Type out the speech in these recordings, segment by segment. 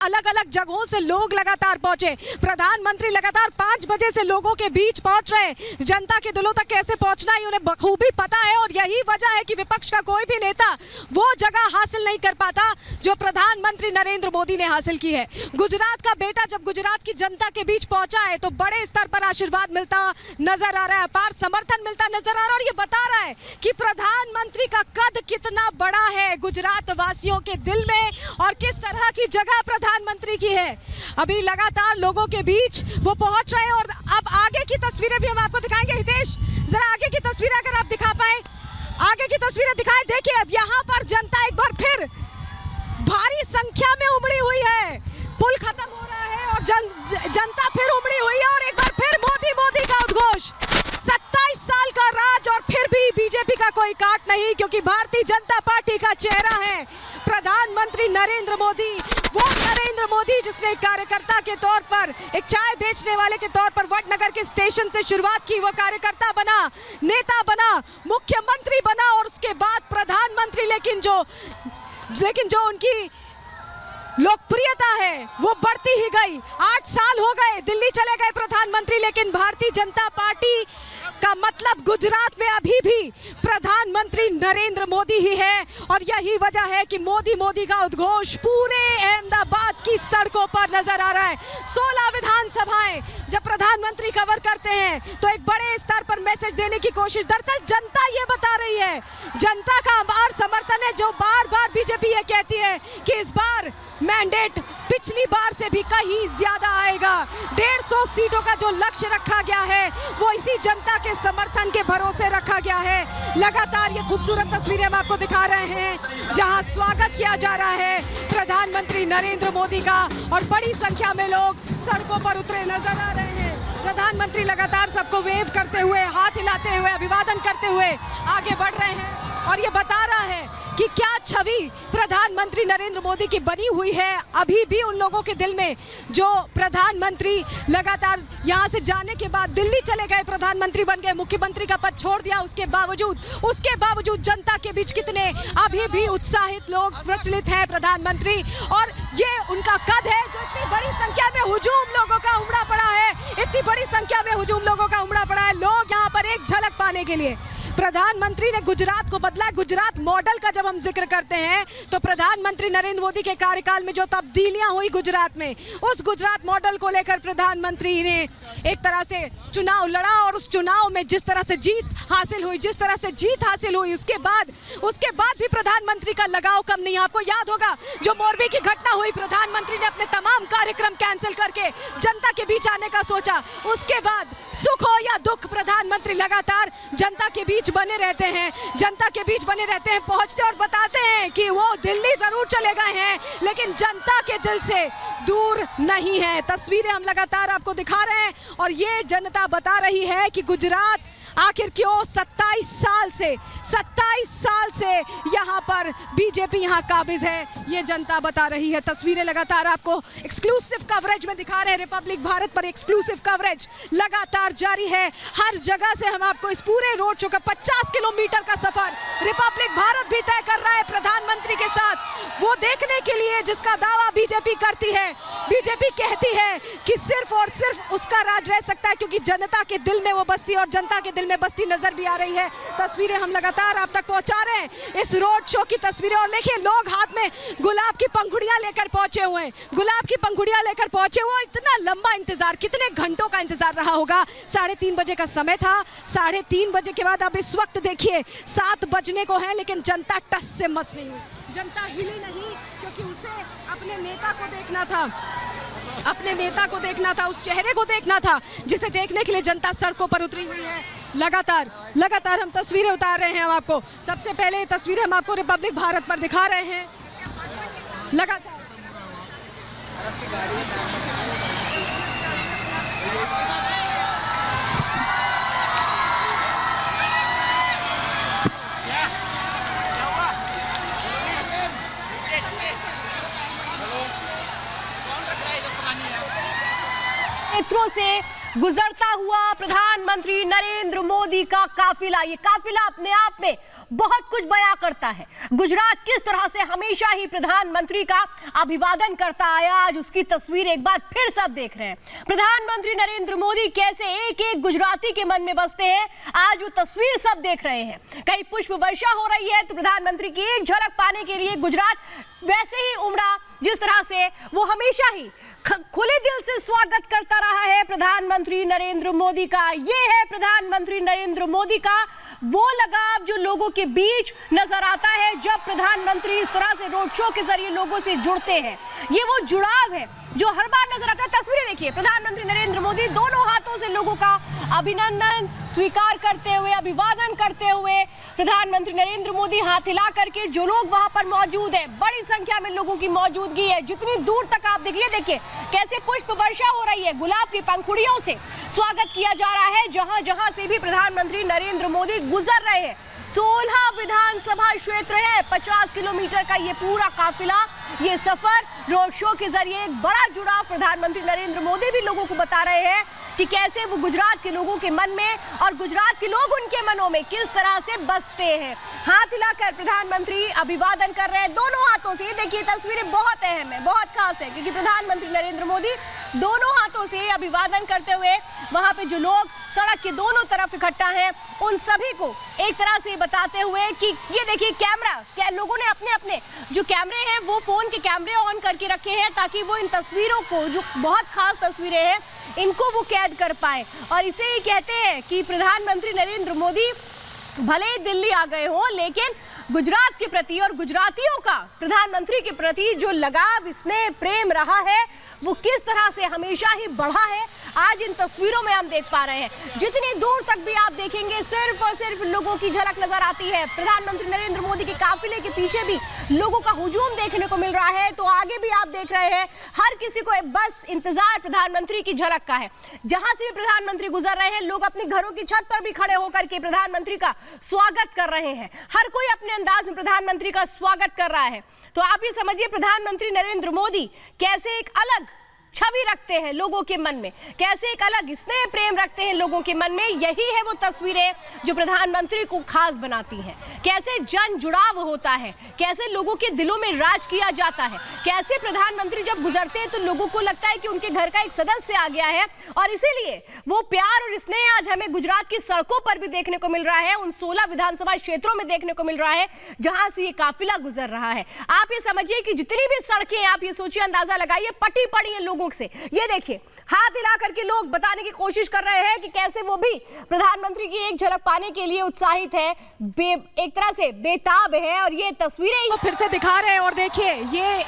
अलग अलग जगहों से लोग लगातार पहुंचे। प्रधानमंत्री लगातार 5 बजे से लोगों के बीच पहुंच रहे हैं। जनता के दिलों तक कैसे पहुंचना है उन्हें बखूबी पता है और यही वजह है कि विपक्ष का कोई भी नेता वो जगह हासिल नहीं कर पाता जो प्रधानमंत्री नरेंद्र मोदी ने हासिल की है। गुजरात का बेटा जब गुजरात की जनता के बीच पहुंचा है तो बड़े स्तर पर आशीर्वाद मिलता नजर आ रहा है, अपार समर्थन मिलता नजर आ रहा है और ये बता रहा है कि प्रधानमंत्री का कद कितना बड़ा है गुजरात वासियों के दिल में और किस तरह की जगह प्रधानमंत्री की है। अभी लगातार लोगों के बीच वो पहुंच रहे हैं और अब आगे की तस्वीरें भी हम आपको दिखाएंगे। हितेश, जरा आगे की तस्वीरें अगर आप दिखा पाए, आगे की तस्वीरें दिखाएं। देखिए अब यहाँ पर जनता एक बार फिर भारी संख्या में उमड़ी हुई है। पुल खत्म हो रहा है और जनता फिर उमड़ी हुई है और एक बार फिर मोदी मोदी का उद्घोष। 27 साल का राज और फिर भी बीजेपी का कोई काट नहीं, क्योंकि भारतीय जनता पार्टी का चेहरा है प्रधानमंत्री नरेंद्र मोदी। वो नरेंद्र मोदी जिसने कार्यकर्ता के तौर पर, एक चाय बेचने वाले के तौर पर वडनगर के स्टेशन से शुरुआत की, वो कार्यकर्ता बना, नेता बना, मुख्यमंत्री बना और उसके बाद प्रधानमंत्री। लेकिन जो उनकी लोकप्रियता है वो बढ़ती ही गई। 8 साल हो गए, दिल्ली चले गए प्रधानमंत्री, लेकिन भारतीय जनता पार्टी का मतलब गुजरात में अभी भी प्रधानमंत्री नरेंद्र मोदी ही है और यही वजह है कि मोदी मोदी का उद्घोष पूरे अहमदाबाद की सड़कों पर नजर आ रहा है। 16 विधानसभाएं जब प्रधानमंत्री कवर करते हैं तो एक बड़े स्तर पर मैसेज देने की कोशिश, दरअसल जनता ये बता रही है, जनता का अपार समर्थन है जो बार बार बीजेपी ये कहती है कि इस बार मैंडेट पिछली बार से भी कहीं ज्यादा आएगा। 150 सीटों का जो लक्ष्य रखा गया है वो इसी जनता के समर्थन के भरोसे रखा गया है। लगातार ये खूबसूरत तस्वीरें हम आपको दिखा रहे हैं जहां स्वागत किया जा रहा है प्रधानमंत्री नरेंद्र मोदी का और बड़ी संख्या में लोग सड़कों पर उतरे नजर आ रहे हैं। प्रधानमंत्री लगातार सबको वेव करते हुए, हाथ हिलाते हुए, अभिवादन करते हुए आगे बढ़ रहे हैं और ये बता रहा है कि क्या छवि प्रधानमंत्री नरेंद्र मोदी की बनी हुई है अभी भी उन लोगों के दिल में जो प्रधानमंत्री लगातार यहां से जाने के बाद दिल्ली चले गए, प्रधानमंत्री बन गए, मुख्यमंत्री का पद छोड़ दिया, उसके बावजूद जनता के बीच कितने अभी भी उत्साहित लोग प्रचलित हैं प्रधानमंत्री। और ये उनका कद है जो इतनी बड़ी संख्या में हुजूम लोगों का उमड़ा पड़ा है, इतनी बड़ी संख्या में हुजूम लोगों का उमड़ा पड़ा है। लोग यहाँ पर एक झलक पाने के लिए प्रधानमंत्री ने गुजरात को बदला। गुजरात मॉडल का जब हम जिक्र करते हैं तो प्रधानमंत्री नरेंद्र मोदी के कार्यकाल में जो तब्दीलियां हुई गुजरात में, उस गुजरात मॉडल को लेकर प्रधानमंत्री ने एक तरह से चुनाव लड़ा और उस चुनाव में जिस तरह से जीत हासिल हुई, उसके बाद भी प्रधानमंत्री का लगाव कम नहीं। आपको याद होगा जो मोरबी की घटना हुई, प्रधानमंत्री ने अपने तमाम कार्यक्रम कैंसिल करके जनता के बीच आने का सोचा। उसके बाद सुख हो या दुख प्रधानमंत्री लगातार जनता के बीच बने रहते हैं, पहुंचते और बताते हैं कि वो दिल्ली जरूर चले गए हैं लेकिन जनता के दिल से दूर नहीं है। तस्वीरें हम लगातार आपको दिखा रहे हैं और ये जनता बता रही है कि गुजरात आखिर क्यों 27 साल से यहाँ पर बीजेपी यहाँ काबिज है, ये जनता बता रही है। तस्वीरें लगातार आपको एक्सक्लूसिव कवरेज में दिखा रहे हैं, रिपब्लिक भारत पर एक्सक्लूसिव कवरेज लगातार जारी है। हर जगह से हम आपको इस पूरे रोड शो का 50 किलोमीटर का सफर रिपब्लिक भारत भी तय कर रहा है प्रधानमंत्री के साथ, वो देखने के लिए जिसका दावा बीजेपी करती है। बीजेपी कहती है कि सिर्फ और सिर्फ उसका राज रह सकता है क्योंकि जनता के दिल में वो बस्ती और जनता के दिल में बस्ती नजर भी आ रही है। तस्वीरें हम लगातार आप तक पहुंचा रहे हैं इस रोड शो की तस्वीरें और देखिए लोग हाथ में गुलाब की पंखुड़ियां लेकर पहुंचे हुए हैं। इतना लंबा इंतजार, कितने घंटों का इंतजार रहा होगा। 3:30 बजे का समय था, 3:30 बजे के बाद अब इस वक्त देखिए 7 बजने को है लेकिन जनता टस से मस नहीं हुई, जनता हिली नहीं क्योंकि उसे अपने नेता को देखना था, उस चेहरे को देखना था जिसे देखने के लिए जनता सड़कों पर उतरी हुई है। लगातार हम तस्वीरें उतार रहे हैं हम आपको। सबसे पहले तस्वीरें हम आपको रिपब्लिक भारत पर दिखा रहे हैं लगातार। क्षेत्रों से गुजरता हुआ प्रधानमंत्री नरेंद्र मोदी का काफिला, ये काफिला अपने आप में बहुत कुछ बयां करता है। गुजरात किस तरह से हमेशा ही प्रधानमंत्री का अभिवादन करता आया, आज उसकी तस्वीर एक बार फिर सब देख रहे हैं। प्रधानमंत्री नरेंद्र मोदी कैसे एक एक गुजराती के मन में बसते हैं, आज वो तस्वीर सब देख रहे हैं। कहीं पुष्प वर्षा हो रही है तो प्रधानमंत्री की एक झलक पाने के लिए गुजरात वैसे ही उमड़ा जिस तरह से वो हमेशा ही खुले दिल से स्वागत करता रहा है प्रधानमंत्री नरेंद्र मोदी का। ये है प्रधानमंत्री नरेंद्र मोदी का वो लगाव जो लोगों के बीच नजर आता है जब प्रधानमंत्री इस तरह से रोड शो के जरिए लोगों से जुड़ते हैं। ये वो जुड़ाव है जो हर बार नजर आता है। तस्वीरें देखिए, प्रधानमंत्री नरेंद्र मोदी दोनों हाथों से लोगों का अभिनंदन स्वीकार करते हुए, अभिवादन करते हुए, प्रधानमंत्री नरेंद्र मोदी हाथ हिला करके, जो लोग वहां पर मौजूद है, बड़ी संख्या में लोगों की मौजूदगी है। जितनी दूर तक आप देखिए कैसे पुष्प वर्षा हो रही है, गुलाब की पंखुड़ियों से स्वागत किया जा रहा है। जहां जहां से भी प्रधानमंत्री नरेंद्र मोदी गुजर रहे हैं, 16 विधानसभा क्षेत्र है, 50 किलोमीटर का ये पूरा काफिला, ये सफर रोड शो के जरिए एक बड़ा जुड़ाव प्रधानमंत्री नरेंद्र मोदी भी लोगों को बता रहे हैं कि कैसे वो गुजरात के लोगों के मन में और गुजरात के लोग उनके मनों में किस तरह से बसते हैं। हाथ हिलाकर प्रधानमंत्री अभिवादन कर रहे हैं दोनों हाथों से। देखिए तस्वीरें बहुत अहम है, बहुत खास है, क्योंकि प्रधानमंत्री नरेंद्र मोदी दोनों हाथों से अभिवादन करते हुए वहां पे जो लोग सड़क के दोनों तरफ इकट्ठा हैं उन सभी को एक तरह से बताते हुए कि ये देखिए कैमरा, लोगों ने अपने अपने जो कैमरे हैं वो फोन के कैमरे ऑन करके रखे हैं ताकि वो इन तस्वीरों को, जो बहुत खास तस्वीरें हैं, इनको वो कैद कर पाए। और इसे ही कहते हैं कि प्रधानमंत्री नरेंद्र मोदी भले ही दिल्ली आ गए हो, लेकिन गुजरात के प्रति और गुजरातियों का प्रधानमंत्री के प्रति जो लगाव, स्नेह, प्रेम रहा है वो किस तरह से हमेशा ही बढ़ा है, आज इन तस्वीरों में हम देख पा रहे हैं। जितनी दूर तक भी आप देखेंगे सिर्फ और सिर्फ लोगों की झलक नजर आती है। प्रधानमंत्री नरेंद्र मोदी के काफिले के पीछे भी लोगों का हुजूम देखने को मिल रहा है, तो आगे भी आप देख रहे हैं हर किसी को बस इंतजार प्रधानमंत्री की झलक का है। जहां से भी प्रधानमंत्री गुजर रहे हैं, लोग अपने घरों की छत पर भी खड़े होकर के प्रधानमंत्री का स्वागत कर रहे हैं। हर कोई अपने अंदाज में प्रधानमंत्री का स्वागत कर रहा है। तो आप ये समझिए प्रधानमंत्री नरेंद्र मोदी कैसे एक अलग छवि रखते हैं लोगों के मन में, कैसे एक अलग स्नेह प्रेम रखते हैं लोगों के मन में। यही है वो तस्वीरें जो प्रधानमंत्री को खास बनाती हैं। कैसे जन जुड़ाव होता है, कैसे लोगों के दिलों में राज किया जाता है, कैसे प्रधानमंत्री जब गुजरते हैं तो लोगों को लगता है कि उनके घर का एक सदस्य आ गया है। और इसीलिए वो प्यार और स्नेह आज हमें गुजरात की सड़कों पर भी देखने को मिल रहा है, उन 16 विधानसभा क्षेत्रों में देखने को मिल रहा है जहां से ये काफिला गुजर रहा है। आप ये समझिए कि जितनी भी सड़कें, आप ये सोचिए, अंदाजा लगाइए, पटी पड़ी है लोगों से। ये देखिए हाथ हिला करके लोग बताने की कोशिश कर रहे हैं कि कैसे वो भी प्रधानमंत्री की एक झलक पाने के लिए उत्साहित है, एक तरह से बेताब है। और ये तस्वीरें तो फिर से दिखा रहे हैं। और देखिए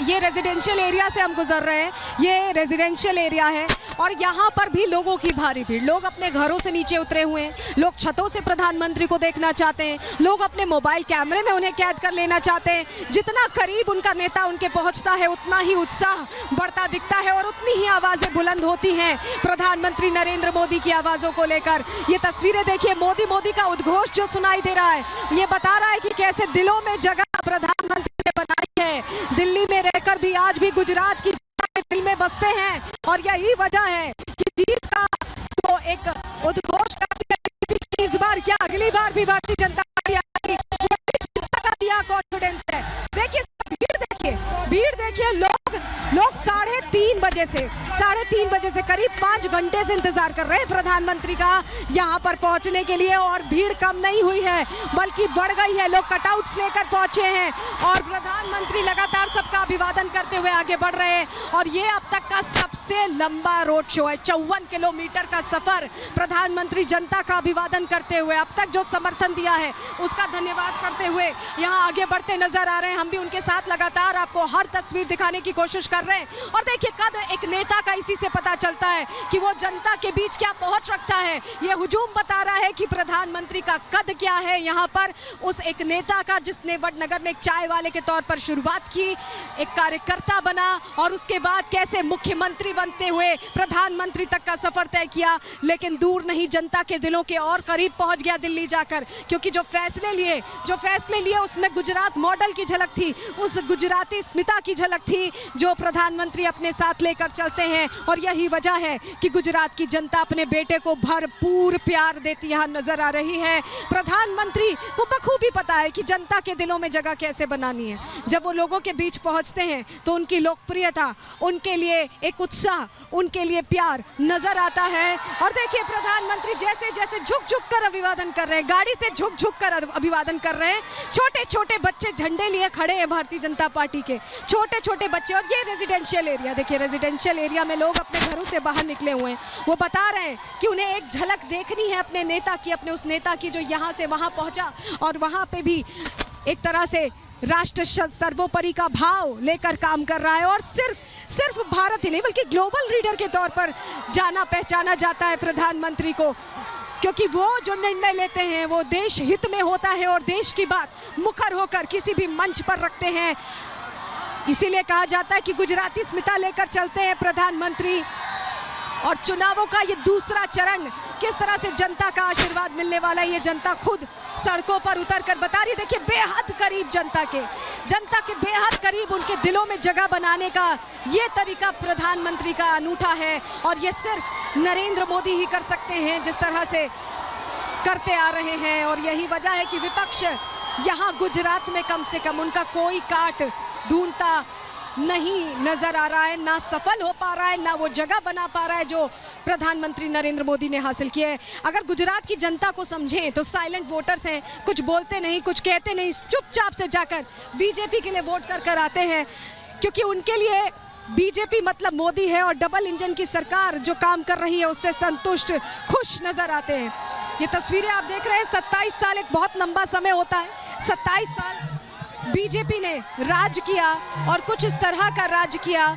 ये रेजिडेंशियल एरिया से हम गुजर रहे हैं, ये रेजिडेंशियल एरिया है और यहाँ पर भी लोगों की भारी भीड़। लोग अपने घरों से नीचे उतरे हुए हैं, लोग छतों से प्रधानमंत्री को देखना चाहते हैं, लोग अपने मोबाइल कैमरे में उन्हें कैद कर लेना चाहते हैं। जितना करीब उनका नेता उनके पहुंचता है उतना ही उत्साह बढ़ता दिखता है और उतनी ही आवाजें बुलंद होती हैं प्रधानमंत्री नरेंद्र मोदी की आवाजों को लेकर। ये तस्वीरें देखिए, मोदी मोदी का उद्घोष जो सुनाई दे रहा है, ये बता रहा है कि कैसे दिलों में जगह प्रधानमंत्री ने बनाई है। दिल्ली में रहकर भी आज भी गुजरात की दिल में बसते हैं और यही वजह है कि जीत का जो एक उद्घोष करती है, इस बार क्या अगली बार भी भारतीय जनता पार्टी आएगी, जनता का दिया कॉन्फिडेंस है। देखिए भीड़ देखिए, लोग 3:30 बजे से करीब 5 घंटे से इंतजार कर रहे हैं प्रधानमंत्री का यहाँ पर पहुँचने के लिए। और भीड़ कम नहीं हुई है बल्कि बढ़ गई है। लोग कटआउट्स लेकर पहुंचे हैं और प्रधानमंत्री लगातार सबका अभिवादन करते हुए आगे बढ़ रहे हैं। और ये अब तक का सबसे लंबा रोड शो है, 54 किलोमीटर का सफर। प्रधानमंत्री जनता का अभिवादन करते हुए अब तक जो समर्थन दिया है उसका धन्यवाद करते हुए यहाँ आगे बढ़ते नजर आ रहे हैं। हम भी उनके साथ लगातार आपको हर तस्वीर दिखाने की कोशिश कर रहे हैं। और देखिए कद एक नेता का इसी से पता चलता है कि वो जनता के बीच क्या पहुंच रखता है। ये हुजूम बता रहा है कि प्रधानमंत्री का कद क्या है यहाँ पर। उस एक नेता का जिसने वडनगर में एक चाय वाले के तौर पर शुरुआत की, एक कार्यकर्ता बना और उसके बाद कैसे मुख्यमंत्री बनते हुए प्रधानमंत्री तक का सफर तय किया, लेकिन दूर नहीं, जनता के दिलों के और करीब पहुंच गया दिल्ली जाकर। क्योंकि जो फैसले लिए उसमें गुजरात मॉडल की झलक थी, उस गुजराती स्मिता की झलक थी जो प्रधानमंत्री अपने अपने साथ लेकर चलते हैं और यही वजह है कि गुजरात की जनता अपने बेटे को भरपूर प्यार देती यहाँ नजर आ रही है। प्रधानमंत्री को बखूबी पता है कि जनता के दिलों में जगह कैसे बनानी है। जब वो लोगों के बीच पहुंचते हैं तो उनकी लोकप्रियता, उनके लिए एक उत्साह, उनके लिए प्यार नजर आता है। और देखिए प्रधानमंत्री जैसे जैसे झुक झुक कर अभिवादन कर रहे हैं, गाड़ी से झुक झुक कर अभिवादन कर रहे हैं। छोटे छोटे बच्चे झंडे लिए खड़े हैं भारतीय जनता पार्टी के, छोटे छोटे बच्चे। और ये रेजिडेंशियल एरिया देखिए, रेजिडेंशियल एरिया में लोग अपने घरों से बाहर निकले हुए हैं। वो बता रहे हैं कि उन्हें एक झलक देखनी है अपने नेता की, अपने उस नेता की जो यहाँ से वहाँ पहुँचा और वहाँ पे भी एक तरह से राष्ट्र सर्वोपरि का भाव लेकर काम कर रहा है। और सिर्फ भारत ही नहीं बल्कि ग्लोबल लीडर के तौर पर जाना पहचाना जाता है प्रधानमंत्री को, क्योंकि वो जो निर्णय लेते हैं वो देश हित में होता है और देश की बात मुखर होकर किसी भी मंच पर रखते हैं। इसीलिए कहा जाता है कि गुजराती स्मिता लेकर चलते हैं प्रधानमंत्री। और चुनावों का ये दूसरा चरण, किस तरह से जनता का आशीर्वाद मिलने वाला है ये जनता खुद सड़कों पर उतर कर बता रही। देखिए बेहद करीब जनता के बेहद करीब, उनके दिलों में जगह बनाने का ये तरीका प्रधानमंत्री का अनूठा है। और ये सिर्फ नरेंद्र मोदी ही कर सकते हैं जिस तरह से करते आ रहे हैं। और यही वजह है कि विपक्ष यहाँ गुजरात में कम से कम उनका कोई काट ढूंढता नहीं नजर आ रहा है, ना सफल हो पा रहा है, ना वो जगह बना पा रहा है जो प्रधानमंत्री नरेंद्र मोदी ने हासिल किया है। अगर गुजरात की जनता को समझें तो साइलेंट वोटर्स हैं, कुछ बोलते नहीं, कुछ कहते नहीं, चुपचाप से जाकर बीजेपी के लिए वोट कर आते हैं, क्योंकि उनके लिए बीजेपी मतलब मोदी है और डबल इंजन की सरकार जो काम कर रही है उससे संतुष्ट, खुश नजर आते हैं। ये तस्वीरें आप देख रहे हैं, 27 साल एक बहुत लंबा समय होता है। 27 साल बीजेपी ने राज किया और कुछ इस तरह का राज किया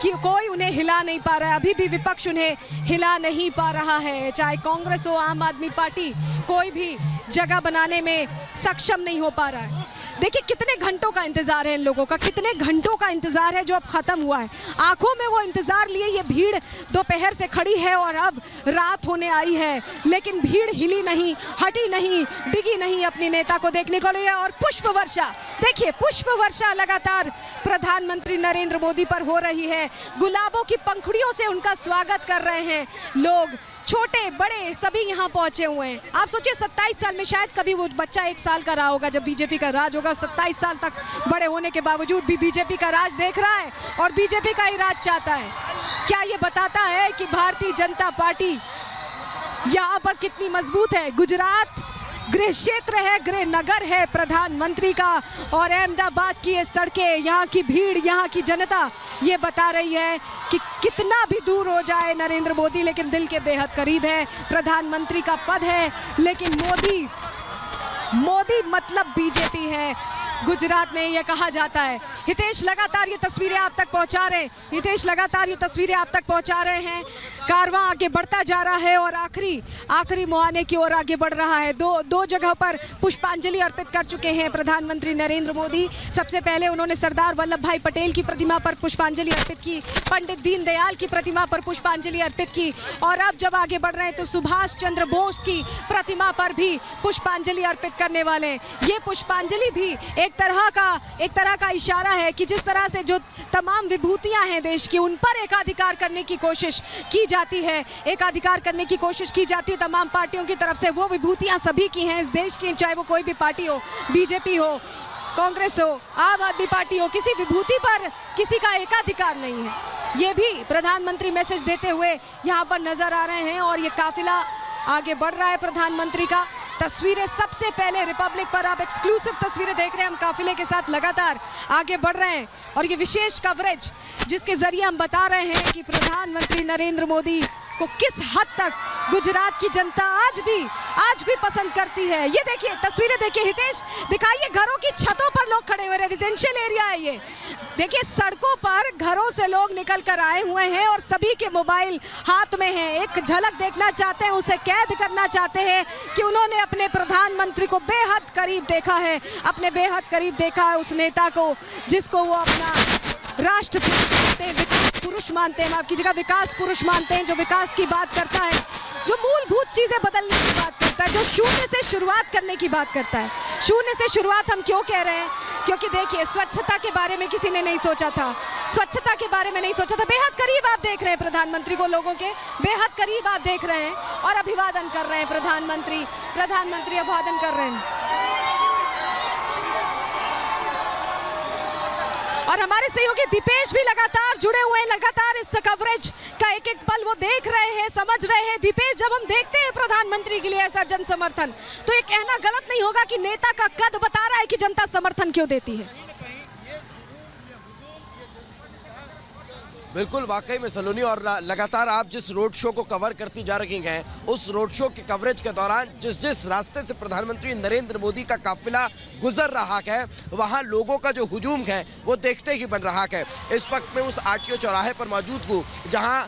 कि कोई उन्हें हिला नहीं पा रहा है। अभी भी विपक्ष उन्हें हिला नहीं पा रहा है, चाहे कांग्रेस हो, आम आदमी पार्टी, कोई भी जगह बनाने में सक्षम नहीं हो पा रहा है। देखिए कितने घंटों का इंतजार है इन लोगों का, कितने घंटों का इंतजार है जो अब खत्म हुआ है। आंखों में वो इंतजार लिए ये भीड़ दोपहर से खड़ी है और अब रात होने आई है, लेकिन भीड़ हिली नहीं, हटी नहीं, डिगी नहीं अपनी नेता को देखने को लिए। और पुष्प वर्षा देखिए, पुष्प वर्षा लगातार प्रधानमंत्री नरेंद्र मोदी पर हो रही है। गुलाबों की पंखुड़ियों से उनका स्वागत कर रहे हैं लोग, छोटे बड़े सभी यहाँ पहुंचे हुए हैं। आप सोचिए 27 साल में शायद कभी वो बच्चा 1 साल का रहा होगा जब बीजेपी का राज होगा। 27 साल तक बड़े होने के बावजूद भी बीजेपी का राज देख रहा है और बीजेपी का ही राज चाहता है। क्या ये बताता है कि भारतीय जनता पार्टी यहाँ पर कितनी मजबूत है। गुजरात गृह क्षेत्र है, गृह नगर है प्रधानमंत्री का, और अहमदाबाद की ये सड़कें, यहाँ की भीड़, यहाँ की जनता ये बता रही है कि कितना भी दूर हो जाए नरेंद्र मोदी लेकिन दिल के बेहद करीब है। प्रधानमंत्री का पद है लेकिन मोदी मतलब बीजेपी है, गुजरात में ये कहा जाता है। हितेश लगातार ये तस्वीरें आप तक पहुंचा रहे हैं, हितेश लगातार ये तस्वीरें आप तक पहुंचा रहे हैं। कारवां आगे बढ़ता जा रहा है और आखिरी मुहाने की ओर आगे बढ़ रहा है। दो जगह पर पुष्पांजलि अर्पित कर चुके हैं प्रधानमंत्री नरेंद्र मोदी। सबसे पहले उन्होंने सरदार वल्लभ भाई पटेल की प्रतिमा पर पुष्पांजलि अर्पित की, पंडित दीनदयाल की प्रतिमा पर पुष्पांजलि अर्पित की, और अब जब आगे बढ़ रहे हैं तो सुभाष चंद्र बोस की प्रतिमा पर भी पुष्पांजलि अर्पित करने वाले हैं। ये पुष्पांजलि भी एक तरह का इशारा है कि जिस तरह से जो तमाम विभूतियां हैं देश की, उन पर एकाधिकार करने की कोशिश की जाती है, एकाधिकार करने की कोशिश की जाती है तमाम पार्टियों की तरफ से। वो विभूतियां सभी की हैं इस देश की, चाहे वो कोई भी पार्टी हो, बीजेपी हो, कांग्रेस हो, आम आदमी पार्टी हो, किसी विभूति पर किसी का एकाधिकार नहीं है। ये भी प्रधानमंत्री मैसेज देते हुए यहाँ पर नजर आ रहे हैं। और ये काफिला आगे बढ़ रहा है प्रधानमंत्री का। तस्वीरें सबसे पहले रिपब्लिक पर आप एक्सक्लूसिव तस्वीरें देख रहे हैं, हम काफिले के साथ लगातार आगे बढ़ रहे हैं और ये विशेष कवरेज जिसके जरिए हम बता रहे हैं कि प्रधानमंत्री नरेंद्र मोदी को किस हद तक गुजरात की जनता आज भी पसंद करती है। ये देखिए तस्वीरें, देखिए हितेश दिखाइए, घरों की छतों पर लोग खड़े हुए, रेजिडेंशियल एरिया है ये। देखिए सड़कों पर घरों से लोग निकल कर आए हुए हैं और सभी के मोबाइल हाथ में हैं, एक झलक देखना चाहते हैं, उसे कैद करना चाहते हैं कि उन्होंने अपने प्रधानमंत्री को बेहद करीब देखा है, अपने बेहद करीब देखा है उस नेता को जिसको वो अपना राष्ट्रपिता मानते हैं, विकास पुरुष मानते हैं, माफ कीजिएगा विकास पुरुष मानते हैं, जो विकास की बात करता है, जो मूलभूत चीजें बदलने की बात करता है, जो शून्य से शुरुआत करने की बात करता है। शून्य से शुरुआत हम क्यों कह रहे हैं? क्योंकि देखिए स्वच्छता के बारे में किसी ने नहीं सोचा था, स्वच्छता के बारे में नहीं सोचा था। बेहद करीब आप देख रहे हैं प्रधानमंत्री को, लोगों के बेहद करीब आप देख रहे हैं और अभिवादन कर रहे हैं प्रधानमंत्री अभिवादन कर रहे हैं। और हमारे सहयोगी दीपेश भी लगातार जुड़े हुए हैं, लगातार इस कवरेज का एक एक पल वो देख रहे हैं, समझ रहे हैं। दीपेश, जब हम देखते हैं प्रधानमंत्री के लिए ऐसा जन समर्थन, तो ये कहना गलत नहीं होगा कि नेता का कद बता रहा है कि जनता समर्थन क्यों देती है। बिल्कुल, वाकई में सलोनी, और लगातार आप जिस रोड शो को कवर करती जा रही हैं, उस रोड शो के कवरेज के दौरान जिस रास्ते से प्रधानमंत्री नरेंद्र मोदी का काफिला गुजर रहा है, वहां लोगों का जो हुजूम है वो देखते ही बन रहा है। इस वक्त मैं उस आरटीओ चौराहे पर मौजूद हूँ जहां